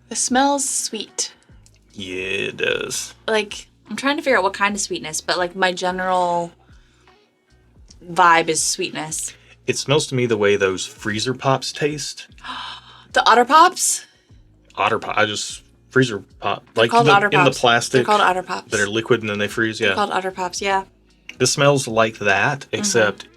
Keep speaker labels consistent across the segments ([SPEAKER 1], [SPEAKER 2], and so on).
[SPEAKER 1] It smells sweet.
[SPEAKER 2] Yeah, it does.
[SPEAKER 1] Like, I'm trying to figure out what kind of sweetness, but like my general vibe is sweetness.
[SPEAKER 2] It smells to me the way those freezer pops taste.
[SPEAKER 1] The Otter Pops?
[SPEAKER 2] Otter pop. Freezer pop. Like
[SPEAKER 1] called Otter
[SPEAKER 2] in the
[SPEAKER 1] Pops.
[SPEAKER 2] plastic.
[SPEAKER 1] They're called Otter Pops.
[SPEAKER 2] That are liquid and then they freeze, yeah.
[SPEAKER 1] They're called Otter Pops, yeah.
[SPEAKER 2] This smells like that, except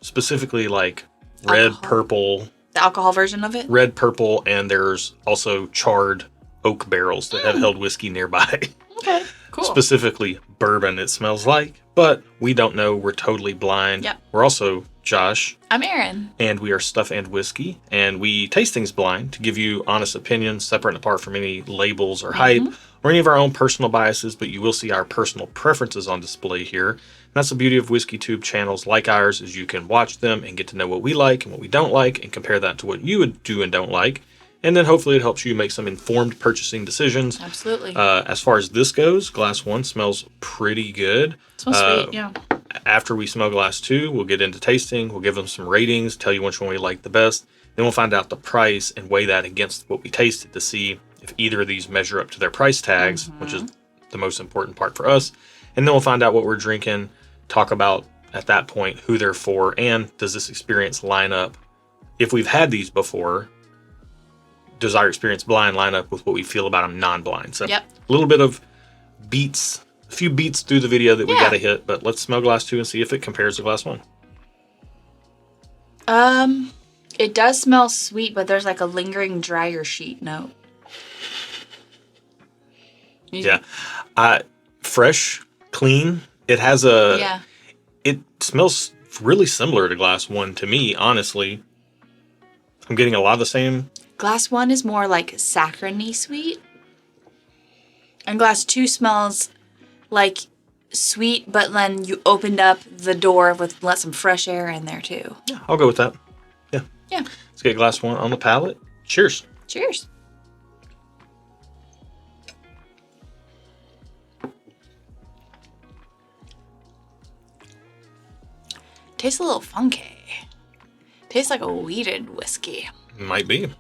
[SPEAKER 2] specifically like red, purple.
[SPEAKER 1] The alcohol version of it?
[SPEAKER 2] Red, purple, and there's also charred oak barrels that have held whiskey nearby.
[SPEAKER 1] Okay, cool.
[SPEAKER 2] Specifically bourbon it smells like, but we don't know. We're totally blind.
[SPEAKER 1] Yep.
[SPEAKER 2] We're also Josh.
[SPEAKER 1] I'm Erin.
[SPEAKER 2] And we are Stuff and Whiskey, and we taste things blind to give you honest opinions, separate and apart from any labels or hype or any of our own personal biases, but you will see our personal preferences on display here. And that's the beauty of WhiskeyTube channels like ours, is you can watch them and get to know what we like and what we don't like and compare that to what you would do and don't like. And then hopefully it helps you make some informed purchasing decisions.
[SPEAKER 1] Absolutely.
[SPEAKER 2] As far as this goes, glass 1 smells pretty good.
[SPEAKER 1] It smells sweet, yeah.
[SPEAKER 2] After we smell glass 2, we'll get into tasting. We'll give them some ratings, tell you which one we like the best. Then we'll find out the price and weigh that against what we tasted to see if either of these measure up to their price tags, which is the most important part for us. And then we'll find out what we're drinking, talk about at that point who they're for, and does this experience line up? If we've had these before, does our experience blind line up with what we feel about them non-blind? So a little bit of beats, a few beats through the video that we got to hit, but let's smell glass 2 and see if it compares to glass 1.
[SPEAKER 1] It does smell sweet, but there's like a lingering dryer sheet note.
[SPEAKER 2] Yeah. Fresh, clean. It has it smells really similar to glass 1 to me, honestly. I'm getting a lot of the same.
[SPEAKER 1] Glass 1 is more like saccharine-y sweet. And glass 2 smells like sweet, but then you opened up the door with let some fresh air in there too.
[SPEAKER 2] Yeah, I'll go with that. Yeah.
[SPEAKER 1] Yeah.
[SPEAKER 2] Let's get glass 1 on the palate. Cheers.
[SPEAKER 1] Cheers. Tastes a little funky. Tastes like a wheated whiskey.
[SPEAKER 2] Might be.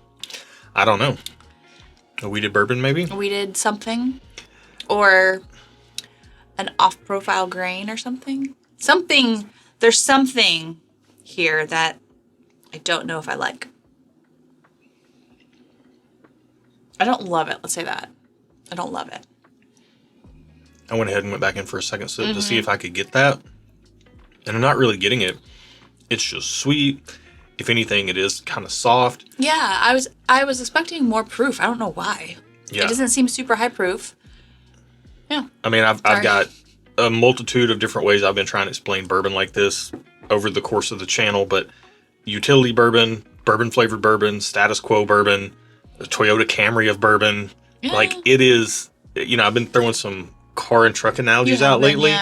[SPEAKER 2] I don't know. A wheated bourbon, maybe?
[SPEAKER 1] A wheated something. Or an off-profile grain or something. There's something here that I don't know if I like. I don't love it. Let's say that. I don't love it.
[SPEAKER 2] I went ahead and went back in for a second sip to see if I could get that. And I'm not really getting it. It's just sweet. If anything, it is kind of soft.
[SPEAKER 1] Yeah, I was expecting more proof. I don't know why. Yeah. It doesn't seem super high proof. Yeah.
[SPEAKER 2] I mean, I've got a multitude of different ways I've been trying to explain bourbon like this over the course of the channel, but utility bourbon, bourbon-flavored bourbon, status quo bourbon, the Toyota Camry of bourbon. Yeah. Like, it is, I've been throwing some car and truck analogies out lately,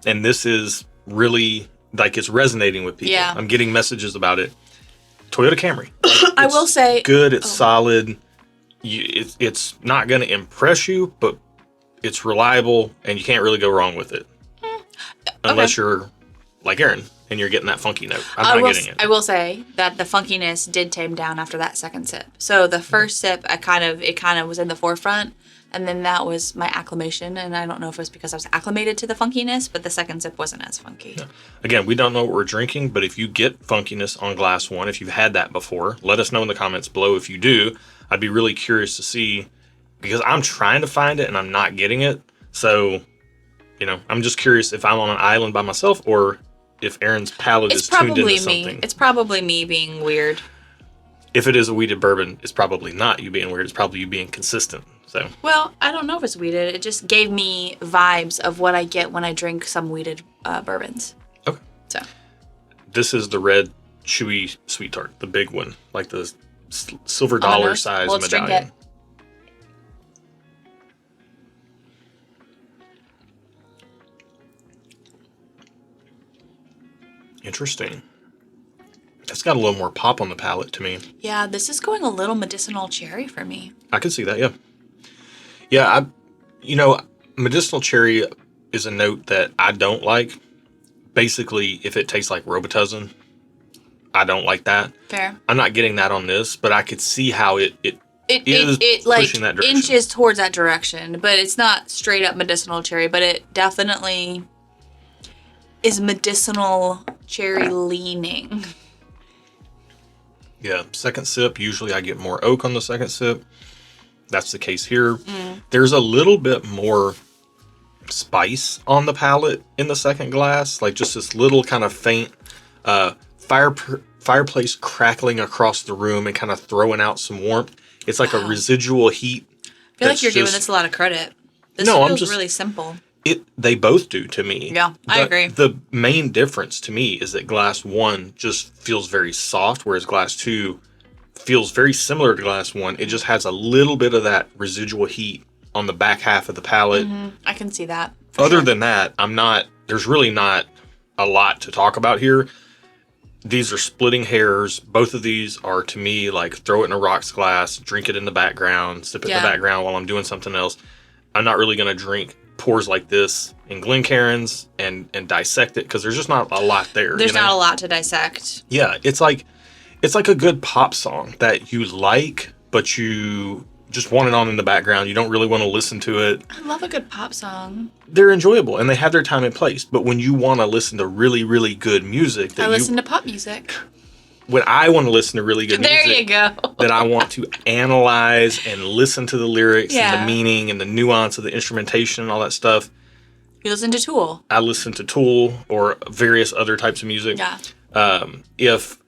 [SPEAKER 2] and this is really, like, it's resonating with people. Yeah. I'm getting messages about it. Toyota Camry.
[SPEAKER 1] I will say,
[SPEAKER 2] good. It's solid. It's not going to impress you, but it's reliable, and you can't really go wrong with it. Unless you're like Erin, and you're getting that funky note. I'm not getting it.
[SPEAKER 1] I will say that the funkiness did tame down after that second sip. So the first sip, it kind of was in the forefront, and then that was my acclimation. And I don't know if it was because I was acclimated to the funkiness, but the second sip wasn't as funky.
[SPEAKER 2] Yeah. Again, we don't know what we're drinking, but if you get funkiness on glass 1, if you've had that before, let us know in the comments below if you do. I'd be really curious to see, because I'm trying to find it and I'm not getting it. So, I'm just curious if I'm on an island by myself or if Erin's palate is tuned into something.
[SPEAKER 1] It's probably me being weird.
[SPEAKER 2] If it is a wheated bourbon, it's probably not you being weird. It's probably you being consistent. So.
[SPEAKER 1] Well, I don't know if it's wheated. It just gave me vibes of what I get when I drink some wheated bourbons.
[SPEAKER 2] Okay.
[SPEAKER 1] So.
[SPEAKER 2] This is the red, chewy sweet tart, the big one, like the silver dollar size medallion.
[SPEAKER 1] Drink it.
[SPEAKER 2] Interesting. It's got a little more pop on the palate to me.
[SPEAKER 1] Yeah, this is going a little medicinal cherry for me.
[SPEAKER 2] I can see that, yeah. Yeah, medicinal cherry is a note that I don't like. Basically, if it tastes like Robitussin, I don't like that.
[SPEAKER 1] Fair.
[SPEAKER 2] I'm not getting that on this, but I could see how it
[SPEAKER 1] It like
[SPEAKER 2] pushing that direction.
[SPEAKER 1] inches towards that direction, but it's not straight up medicinal cherry, but it definitely is medicinal cherry leaning.
[SPEAKER 2] Yeah, second sip, usually I get more oak on the second sip. That's the case here. There's a little bit more spice on the palate in the second glass, like just this little kind of faint fireplace crackling across the room and kind of throwing out some warmth. It's like a residual heat.
[SPEAKER 1] I feel like you're giving this a lot of credit. This feels really simple.
[SPEAKER 2] They both do to me.
[SPEAKER 1] Yeah, I agree.
[SPEAKER 2] The main difference to me is that glass 1 just feels very soft, whereas glass 2 feels very similar to glass 1. It just has a little bit of that residual heat on the back half of the palate.
[SPEAKER 1] I can see that.
[SPEAKER 2] Other than that, there's really not a lot to talk about here. These are splitting hairs. Both of these are, to me, like throw it in a rocks glass, drink it in the background, sip it in the background while I'm doing something else. I'm not really going to drink pours like this in Glencairn's and dissect it because there's just not a lot there.
[SPEAKER 1] There's not a lot to dissect.
[SPEAKER 2] Yeah, it's like a good pop song that you like, but you just want it on in the background. You don't really want to listen to it.
[SPEAKER 1] I love a good pop song.
[SPEAKER 2] They're enjoyable and they have their time and place. But when you want to listen to really, really good music,
[SPEAKER 1] I listen to pop music.
[SPEAKER 2] When I want to listen to really good music,
[SPEAKER 1] there you go.
[SPEAKER 2] that I want to analyze and listen to the lyrics and the meaning and the nuance of the instrumentation and all that stuff.
[SPEAKER 1] You listen to Tool.
[SPEAKER 2] I listen to Tool or various other types of music.
[SPEAKER 1] Yeah.
[SPEAKER 2] If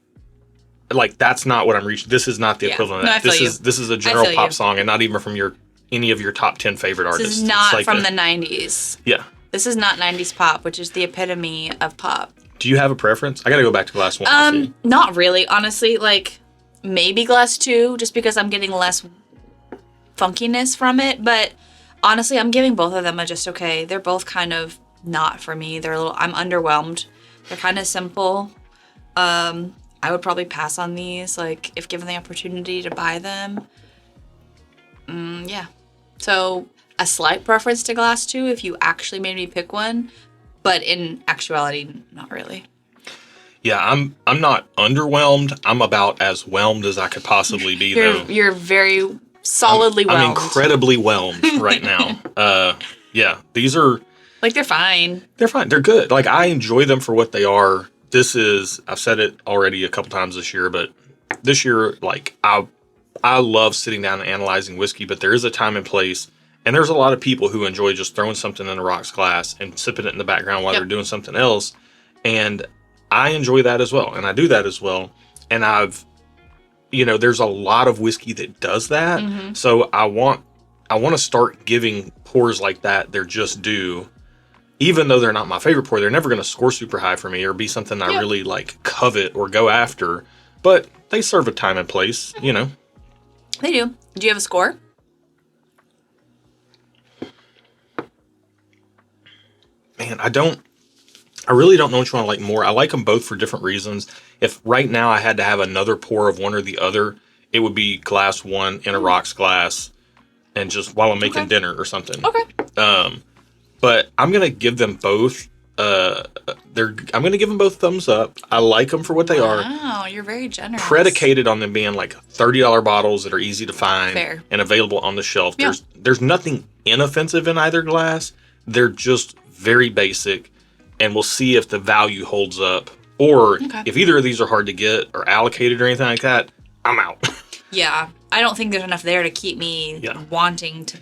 [SPEAKER 2] like that's not what I'm reaching. This is not the equivalent of that. This is a general pop song and not even from any of your top 10 favorite artists.
[SPEAKER 1] This is not like from the 90s.
[SPEAKER 2] Yeah.
[SPEAKER 1] This is not 90s pop, which is the epitome of pop.
[SPEAKER 2] Do you have a preference? I gotta go back to glass 1.
[SPEAKER 1] Not really, honestly. Like, maybe glass 2, just because I'm getting less funkiness from it. But honestly, I'm giving both of them a just okay. They're both kind of not for me. I'm underwhelmed. They're kind of simple. I would probably pass on these, like, if given the opportunity to buy them. Yeah. So, a slight preference to glass 2 if you actually made me pick one. But in actuality, not really.
[SPEAKER 2] Yeah, I'm not underwhelmed. I'm about as whelmed as I could possibly be, though.
[SPEAKER 1] You're very solidly whelmed.
[SPEAKER 2] I'm incredibly whelmed right now. Yeah, these are...
[SPEAKER 1] Like, they're fine.
[SPEAKER 2] They're fine. They're good. Like, I enjoy them for what they are. I've said it already a couple times this year, but this year, like, I love sitting down and analyzing whiskey, but there is a time and place. And there's a lot of people who enjoy just throwing something in a rocks glass and sipping it in the background while they're doing something else. And I enjoy that as well. And I do that as well. And there's a lot of whiskey that does that. Mm-hmm. So I want to start giving pours like that their just due. Even though they're not my favorite pour, they're never going to score super high for me or be something I really like covet or go after. But they serve a time and place,
[SPEAKER 1] They do. Do you have a score?
[SPEAKER 2] Man, I really don't know which one I like more. I like them both for different reasons. If right now I had to have another pour of one or the other, it would be glass 1 in a rocks glass and just while I'm making dinner or something.
[SPEAKER 1] Okay.
[SPEAKER 2] But I'm going to give them both. I'm going to give them both thumbs up. I like them for what they are.
[SPEAKER 1] Wow, you're very generous.
[SPEAKER 2] Predicated on them being like $30 bottles that are easy to find and available on the shelf. Yeah. There's nothing inoffensive in either glass. They're just very basic, and we'll see if the value holds up. Or if either of these are hard to get or allocated or anything like that, I'm out.
[SPEAKER 1] Yeah. I don't think there's enough there to keep me wanting to,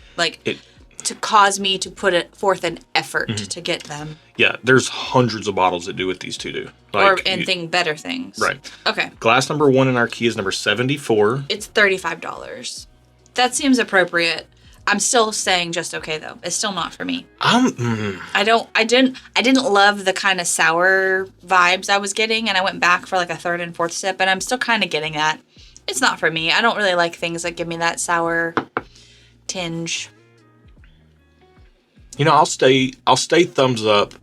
[SPEAKER 1] to cause me to put forth an effort to get them.
[SPEAKER 2] Yeah, there's hundreds of bottles that do what these two do.
[SPEAKER 1] Better things.
[SPEAKER 2] Right.
[SPEAKER 1] Okay.
[SPEAKER 2] Glass number 1 in our key is number 74.
[SPEAKER 1] It's $35. That seems appropriate. I'm still saying just okay though. It's still not for me. I didn't love the kind of sour vibes I was getting, and I went back for like a third and fourth sip, and I'm still kind of getting that. It's not for me. I don't really like things that give me that sour tinge.
[SPEAKER 2] I'll stay thumbs up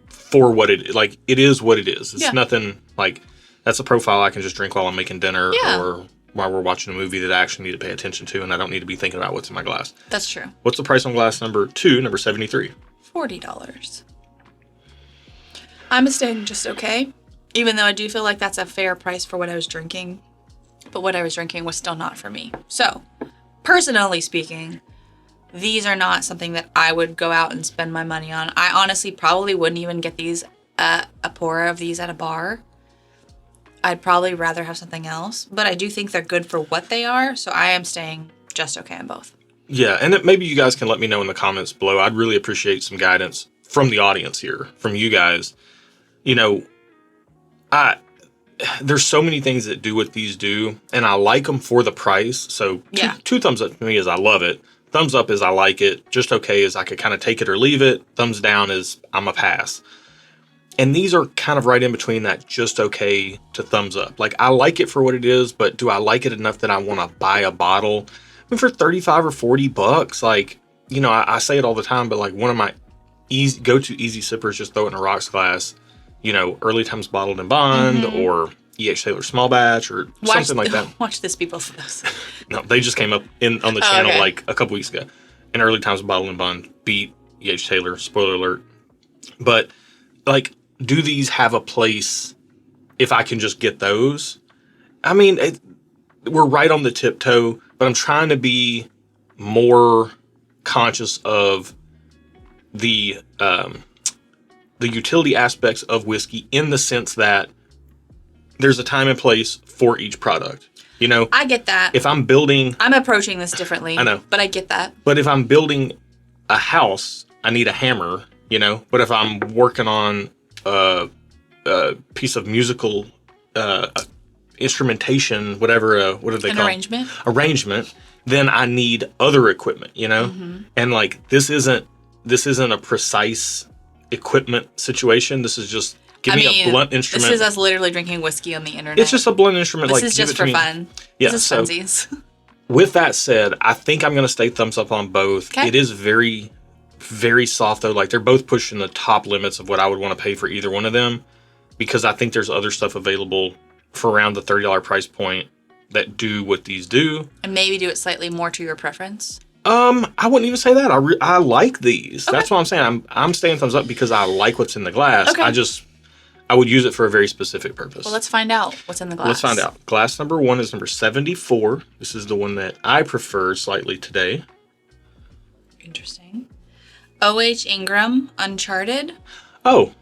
[SPEAKER 2] for what it is. Like, it is what it is. It's nothing like that's a profile I can just drink while I'm making dinner or while we're watching a movie that I actually need to pay attention to, and I don't need to be thinking about what's in my glass.
[SPEAKER 1] That's true.
[SPEAKER 2] What's the price on glass number 2, number 73?
[SPEAKER 1] $40. I'm staying just okay, even though I do feel like that's a fair price for what I was drinking. But what I was drinking was still not for me. So, personally speaking, these are not something that I would go out and spend my money on. I honestly probably wouldn't even get these, a pour of these at a bar. I'd probably rather have something else, but I do think they're good for what they are, so I am staying just okay on both.
[SPEAKER 2] Yeah, and maybe you guys can let me know in the comments below. I'd really appreciate some guidance from the audience here, from you guys. You know, there's so many things that do what these do, and I like them for the price. So two thumbs up to me is I love it. Thumbs up is I like it. Just okay is I could kind of take it or leave it. Thumbs down is I'm a pass. And these are kind of right in between that just okay to thumbs up. Like, I like it for what it is, but do I like it enough that I want to buy a bottle? I mean, for 35 or 40 bucks, like, you know, I say it all the time, but like one of my go-to easy sippers, just throw it in a rocks glass, you know, Early Times Bottled and Bond or E.H. Taylor Small Batch or something like that.
[SPEAKER 1] Watch this, people, for this.
[SPEAKER 2] No, they just came up on the channel like a couple weeks ago. And Early Times Bottled and Bond beat E.H. Taylor, spoiler alert. But, like, do these have a place if I can just get those? I mean, we're right on the tiptoe, but I'm trying to be more conscious of the utility aspects of whiskey in the sense that there's a time and place for each product. You know?
[SPEAKER 1] I get that.
[SPEAKER 2] If I'm building...
[SPEAKER 1] I'm approaching this differently.
[SPEAKER 2] I know.
[SPEAKER 1] But I get that.
[SPEAKER 2] But if I'm building a house, I need a hammer, you know? But if I'm working on a piece of musical instrumentation, whatever, what do they call it? Arrangement, then I need other equipment, you know? And like, this isn't a precise equipment situation. This is just, give me a blunt instrument.
[SPEAKER 1] This is us literally drinking whiskey on the internet.
[SPEAKER 2] It's just a blunt instrument.
[SPEAKER 1] This is just for fun.
[SPEAKER 2] Yeah,
[SPEAKER 1] this is funsies.
[SPEAKER 2] With that said, I think I'm going to stay thumbs up on both. Okay. It is very, very soft though. Like, they're both pushing the top limits of what I would want to pay for either one of them, because I think there's other stuff available for around the $30 price point that do what these do. And maybe do it slightly more to your preference. I wouldn't even say that. I like these. Okay. That's what I'm saying. I'm staying thumbs up because I like what's in the glass. Okay. I would use it for a very specific purpose. Well, let's find out what's in the glass. Let's find out. Glass number 1 is number 74. This is the one that I prefer slightly today. Interesting. O.H. Ingram, Uncharted. Oh,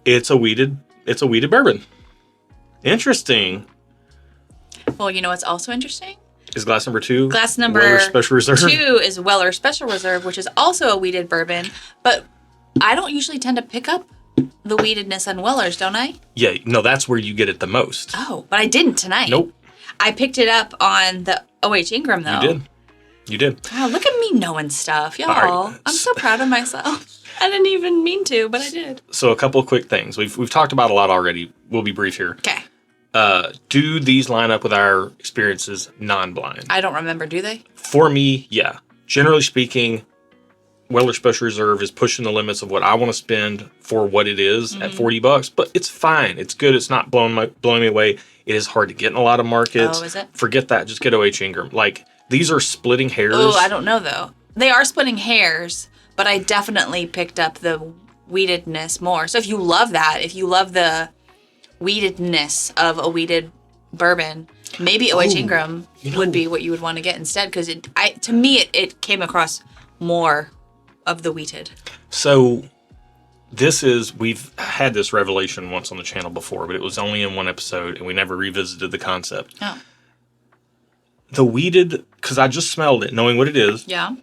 [SPEAKER 2] it's a weeded bourbon. Interesting. Well, you know what's also interesting? Is glass number 2? Glass number Weller Special Reserve. 2 is Weller Special Reserve, which is also a weeded bourbon. But I don't usually tend to pick up the weededness on Weller's, don't I? Yeah, no, that's where you get it the most. Oh, but I didn't tonight. Nope. I picked it up on the O.H. Ingram, though. You did. Wow, look at me knowing stuff, y'all. Right. I'm so proud of myself. I didn't even mean to, but I did. So a couple of quick things. We've talked about a lot already. We'll be brief here. Okay. Do these line up with our experiences non-blind? I don't remember, do they? For me, yeah. Generally speaking, Weller Special Reserve is pushing the limits of what I want to spend for what it is at $40, but it's fine. It's good. It's not blowing me away. It is hard to get in a lot of markets. Oh, is it? Forget that. Just get O.H. Ingram. Like, these are splitting hairs. Oh, I don't know, though. They are splitting hairs, but I definitely picked up the weededness more. So if you love that, if you love the weededness of a weeded bourbon, maybe O.H. Ingram would be what you would want to get instead, because to me it came across more of the wheated. So we've had this revelation once on the channel before, but it was only in one episode and we never revisited the concept. Oh. The weeded, because I just smelled it, knowing what it is. Yeah.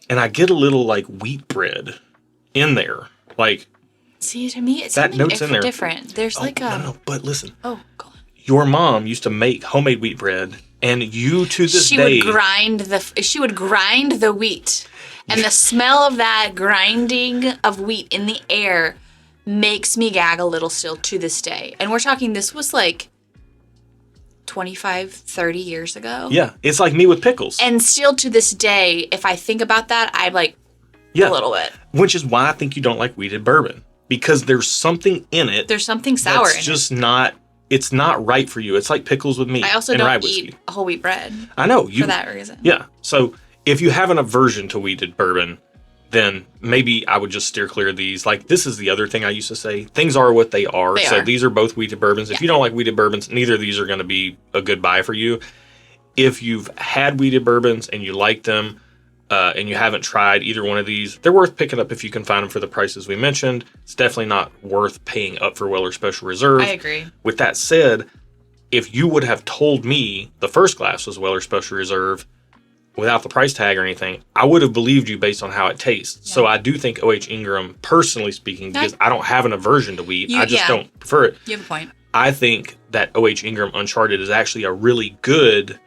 [SPEAKER 2] And I get a little like wheat bread in there. Like, see, to me it's that note's in there. Different. There's no, but listen. Oh, go on. Your mom used to make homemade wheat bread, and you to this day she would grind the wheat. And the smell of that grinding of wheat in the air makes me gag a little still to this day. And we're talking, this was like 25, 30 years ago. Yeah, it's like me with pickles. And still to this day, if I think about that, I'm like, a little bit. Which is why I think you don't like wheated bourbon. Because there's something in it. There's something sour in it. It's just not, it's not right for you. It's like pickles with meat. I also don't eat whole wheat bread. I know. For that reason. Yeah, so if you have an aversion to wheated bourbon, then maybe I would just steer clear of these. Like, this is the other thing I used to say. Things are what they are. These are both wheated bourbons. Yeah. If you don't like wheated bourbons, neither of these are going to be a good buy for you. if you've had weeded bourbons and you like them, and you haven't tried either one of these, they're worth picking up if you can find them for the prices we mentioned. It's definitely not worth paying up for Weller Special Reserve.
[SPEAKER 1] I agree.
[SPEAKER 2] With that said, if you would have told me the first glass was Weller Special Reserve without the price tag or anything, I would have believed you based on how it tastes. Yeah. So I do think O.H. Ingram, personally speaking, because I don't have an aversion to wheat, I just don't prefer it.
[SPEAKER 1] You have a point. I
[SPEAKER 2] think that O.H. Ingram Uncharted is actually a really good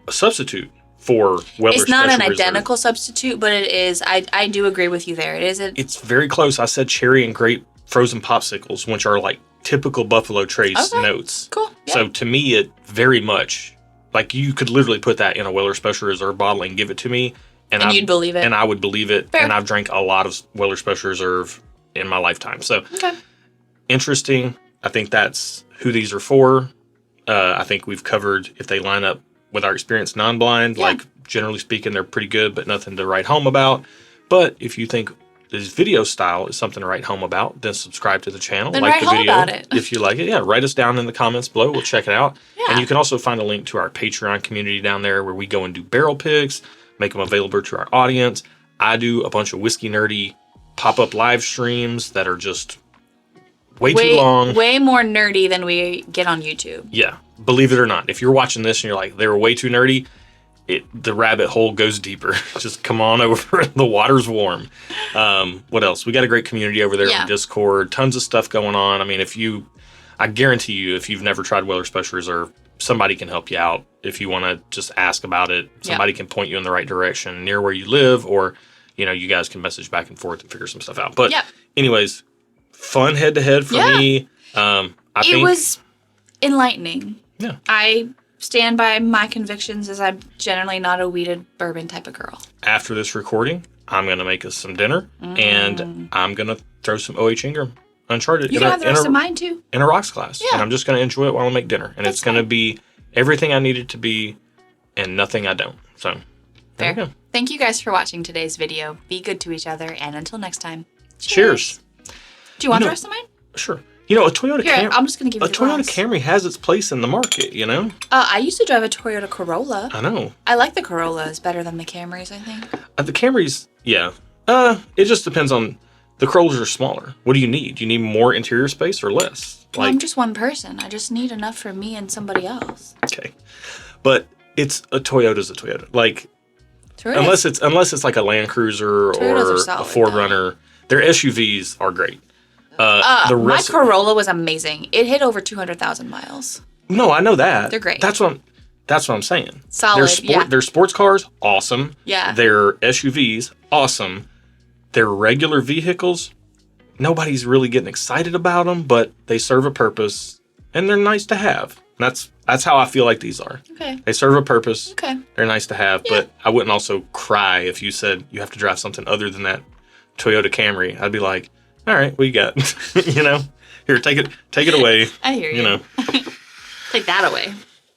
[SPEAKER 2] substitute for Weller
[SPEAKER 1] It's not
[SPEAKER 2] Special
[SPEAKER 1] an
[SPEAKER 2] Reserve.
[SPEAKER 1] identical substitute, but it is. I do agree with you there.
[SPEAKER 2] It's very close. I said cherry and grape frozen popsicles, which are like typical Buffalo Trace notes.
[SPEAKER 1] Cool. Yeah.
[SPEAKER 2] So to me, it very much, like you could literally put that in a Weller Special Reserve bottle and give it to me.
[SPEAKER 1] And you'd believe it.
[SPEAKER 2] And I would believe it.
[SPEAKER 1] Fair.
[SPEAKER 2] And I've drank a lot of Weller Special Reserve in my lifetime. So interesting. I think that's who these are for. I think we've covered if they line up with our experience non-blind, like generally speaking, they're pretty good, but nothing to write home about. But if you think this video style is something to write home about, then subscribe to the channel.
[SPEAKER 1] Then
[SPEAKER 2] like
[SPEAKER 1] write
[SPEAKER 2] the
[SPEAKER 1] home
[SPEAKER 2] video
[SPEAKER 1] about it.
[SPEAKER 2] if you like it. Yeah, write us down in the comments below. We'll check it out.
[SPEAKER 1] Yeah.
[SPEAKER 2] And you can also find a link to our Patreon community down there where we go and do barrel picks, make them available to our audience. I do a bunch of whiskey nerdy pop-up live streams that are just way too long.
[SPEAKER 1] Way more nerdy than we get on YouTube.
[SPEAKER 2] Yeah. Believe it or not, if you're watching this and you're like, they were way too nerdy, the rabbit hole goes deeper. Just come on over. The water's warm. What else? We got a great community over there on Discord. Tons of stuff going on. I mean, I guarantee you, if you've never tried Weller Special Reserve, somebody can help you out. If you want to just ask about it, somebody can point you in the right direction near where you live, or, you guys can message back and forth and figure some stuff out. But anyways, fun head-to-head for me. I think
[SPEAKER 1] it was enlightening.
[SPEAKER 2] Yeah.
[SPEAKER 1] I stand by my convictions as I'm generally not a weeded bourbon type of girl.
[SPEAKER 2] After this recording, I'm going to make us some dinner, and I'm going to throw some O.H. Ingram Uncharted
[SPEAKER 1] you can have the rest of mine, too.
[SPEAKER 2] In a rocks glass.
[SPEAKER 1] Yeah.
[SPEAKER 2] And I'm just going to enjoy it while I make dinner. And it's going to be everything I need it to be and nothing I don't. So, there we go.
[SPEAKER 1] Thank you guys for watching today's video. Be good to each other, and until next time,
[SPEAKER 2] cheers.
[SPEAKER 1] Do you want the rest of mine?
[SPEAKER 2] Sure. A Toyota Camry.
[SPEAKER 1] I'm just going to give you the
[SPEAKER 2] Toyota Camry has its place in the market,
[SPEAKER 1] I used to drive a Toyota Corolla.
[SPEAKER 2] I know.
[SPEAKER 1] I like the Corollas better than the Camrys, I think.
[SPEAKER 2] The Camrys, yeah. It just depends on, the Corollas are smaller. What do you need? Do you need more interior space or less?
[SPEAKER 1] Well, I'm just one person. I just need enough for me and somebody else.
[SPEAKER 2] Okay. But Toyota's a Toyota. Like, unless it's like a Land Cruiser or a Ford Runner, their SUVs are great.
[SPEAKER 1] My Corolla was amazing. It hit over 200,000 miles.
[SPEAKER 2] No, I know that.
[SPEAKER 1] They're great.
[SPEAKER 2] That's what I'm saying.
[SPEAKER 1] Solid,
[SPEAKER 2] Their sports cars, awesome.
[SPEAKER 1] Yeah.
[SPEAKER 2] Their SUVs, awesome. Their regular vehicles, nobody's really getting excited about them, but they serve a purpose, and they're nice to have. That's how I feel like these are.
[SPEAKER 1] Okay.
[SPEAKER 2] They serve a purpose.
[SPEAKER 1] Okay.
[SPEAKER 2] They're nice to have, but I wouldn't also cry if you said you have to drive something other than that Toyota Camry. I'd be like, all right, what you got? Here, take it away.
[SPEAKER 1] I hear you.
[SPEAKER 2] You know.
[SPEAKER 1] Take that away.